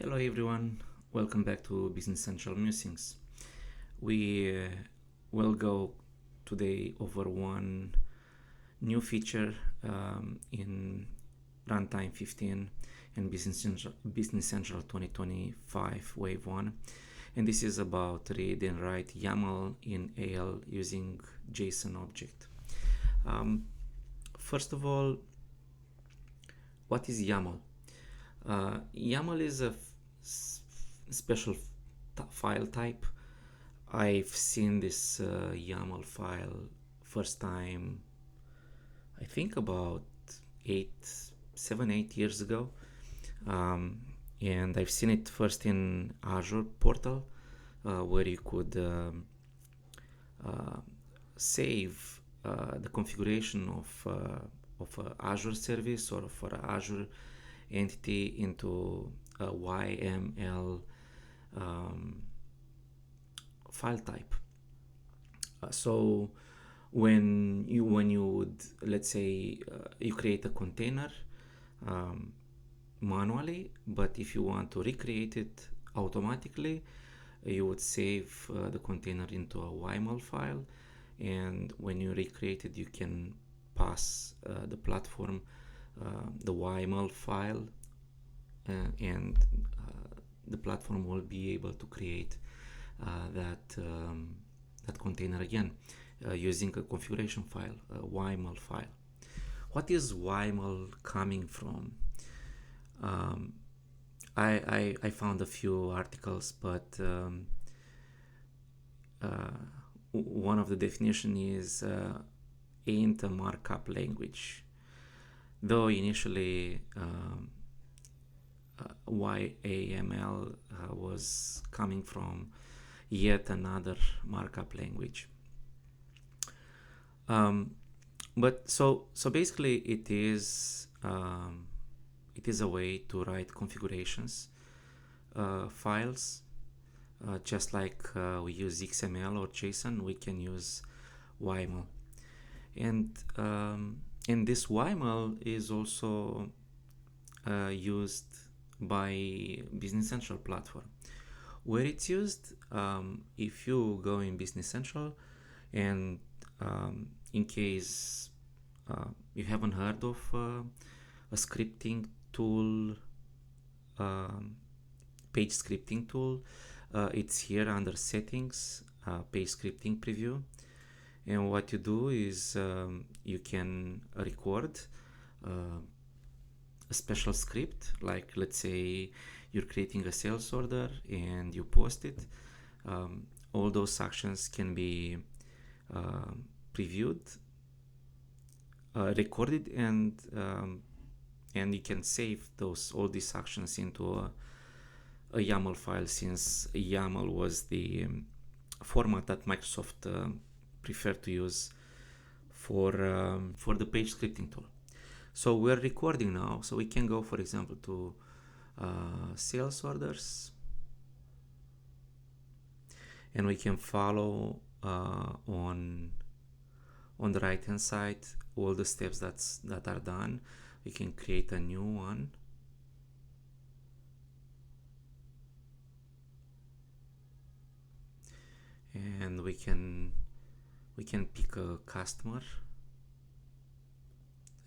Hello everyone, welcome back to Business Central Musings. We will go today over one new feature in Runtime 15 and Business Central 2025 Wave 1. And this is about read and write YAML in AL using JSON object. First of all, what is YAML? YAML is a special file type. I've seen this YAML file first time, I think about 7-8 years ago, and I've seen it first in Azure portal, where you could save the configuration of a Azure service or for an Azure entity into a YAML file type. So when you would, let's say, you create a container manually, but if you want to recreate it automatically, you would save the container into a YAML file, and when you recreate it, you can pass the platform the YAML file, and the platform will be able to create that container again using a configuration file, a YAML file. What is YAML coming from? I found a few articles, but one of the definition is ain't a markup language. Though initially YAML was coming from yet another markup language. But so basically it is a way to write configurations files, just like we use XML or JSON, we can use YAML. And this YAML is also used by Business Central platform. Where it's used, if you go in Business Central and in case you haven't heard of a scripting tool, page scripting tool, it's here under settings, page scripting preview. And what you do is you can record a special script, like let's say you're creating a sales order and you post it. All those actions can be previewed, recorded, and you can save all these actions into a YAML file, since YAML was the format that Microsoft preferred to use for the page scripting tool. So we're recording now, so we can go, for example, to sales orders, and we can follow on the right hand side all the steps that are done. We can create a new one, and we can pick a customer.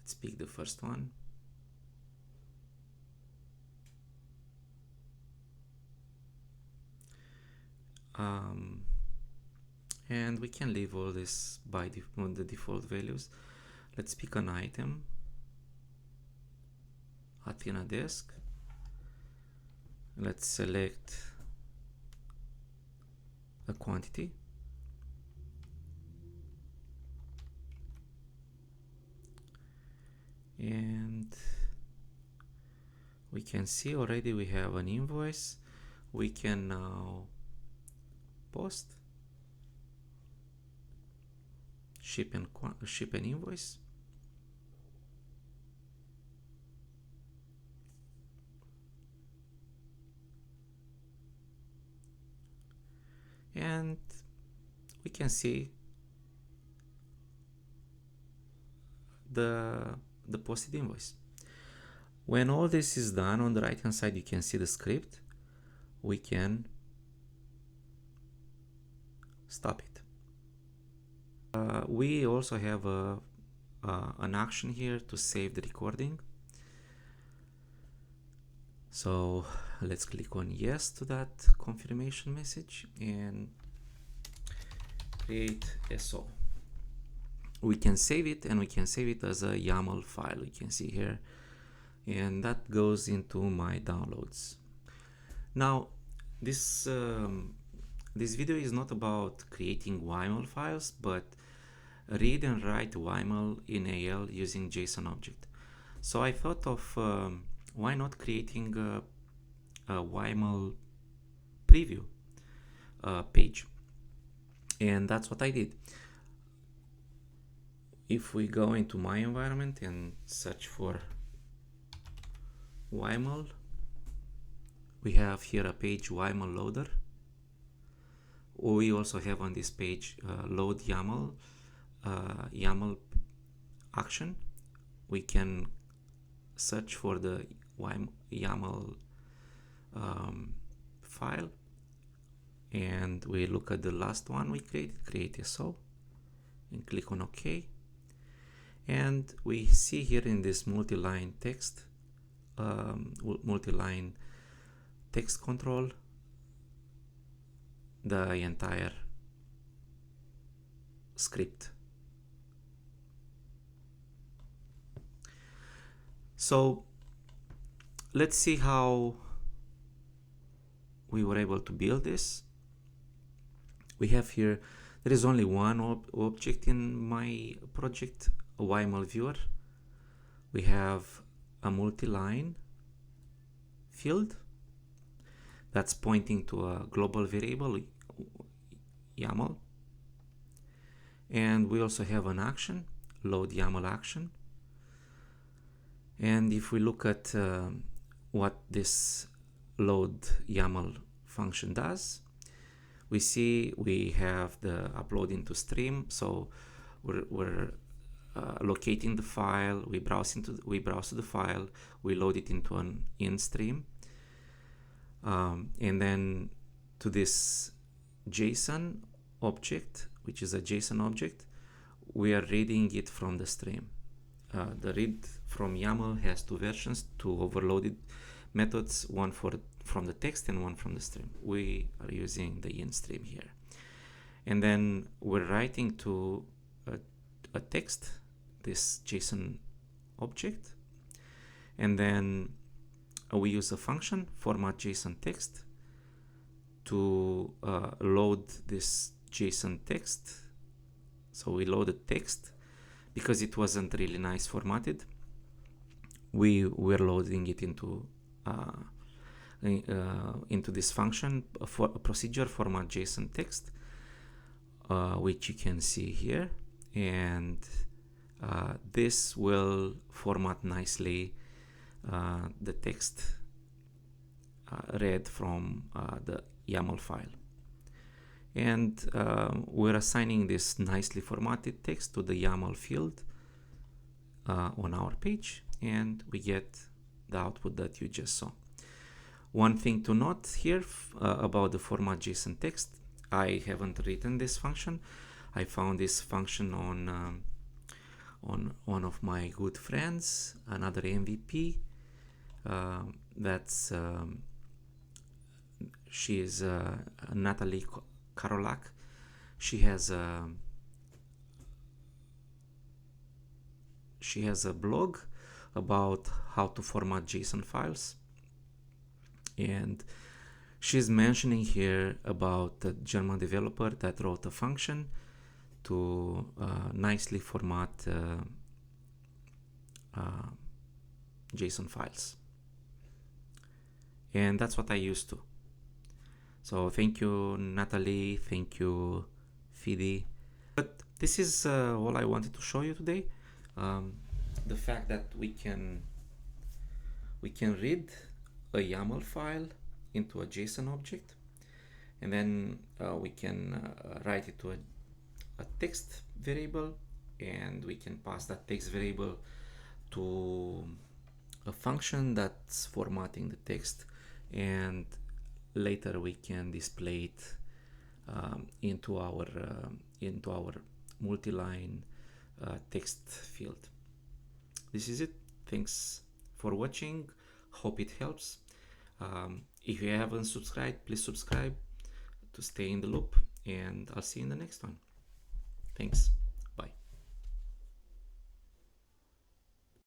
Let's pick the first one. And we can leave all this by the default values. Let's pick an item, Athena desk. Let's select a quantity. And we can see already we have an invoice. We can now post, ship an invoice. And we can see the posted invoice. When all this is done, on the right hand side you can see the script. We can stop it. We also have an action here to save the recording. So let's click on yes to that confirmation message and create SO. We can save it, and we can save it as a YAML file, we can see here, and that goes into my downloads. Now this video is not about creating YAML files, but read and write YAML in AL using JSON object. So I thought of why not creating a YAML preview page, and that's what I did. If we go into my environment and search for YAML, we have here a page YAML loader. We also have on this page load YAML, YAML action. We can search for the YAML file, and we look at the last one we created, create SO, and click on OK. And we see here in this multiline text, multiline text control, the entire script. So let's see how we were able to build this. We have here, there is only one object in my project, a YAML viewer. We have a multiline field that's pointing to a global variable YAML, and we also have an action, load YAML action. And if we look at what this load YAML function does, we see we have the upload into stream. So we're locating the file, we browse to the file, we load it into an in stream, and then to this JSON object, which is a JSON object, we are reading it from the stream. The read from YAML has two versions, two overloaded methods, one from the text and one from the stream. We are using the in stream here, and then we're writing to a text, this JSON object, and then we use a function format JSON text to load this JSON text. So we load the text because it wasn't really nice formatted. We were loading it into this function for a procedure format JSON text, which you can see here, and this will format nicely the text read from the YAML file. And we're assigning this nicely formatted text to the YAML field on our page, and we get the output that you just saw. One thing to note here about the format JSON text, I haven't written this function. I found this function on one of my good friends, another MVP. She is Natalie Karolak. She has a blog about how to format JSON files, and she's mentioning here about the German developer that wrote a function to nicely format JSON files, and that's what I used to. So thank you, Natalie, thank you, Fidi. But this is all I wanted to show you today. The fact that we can read a YAML file into a JSON object, and then we can write it to a text variable, and we can pass that text variable to a function that's formatting the text, and later we can display it into our multiline text field. This is it. Thanks for watching. Hope it helps. If you haven't subscribed, please subscribe to stay in the loop, and I'll see you in the next one. Thanks.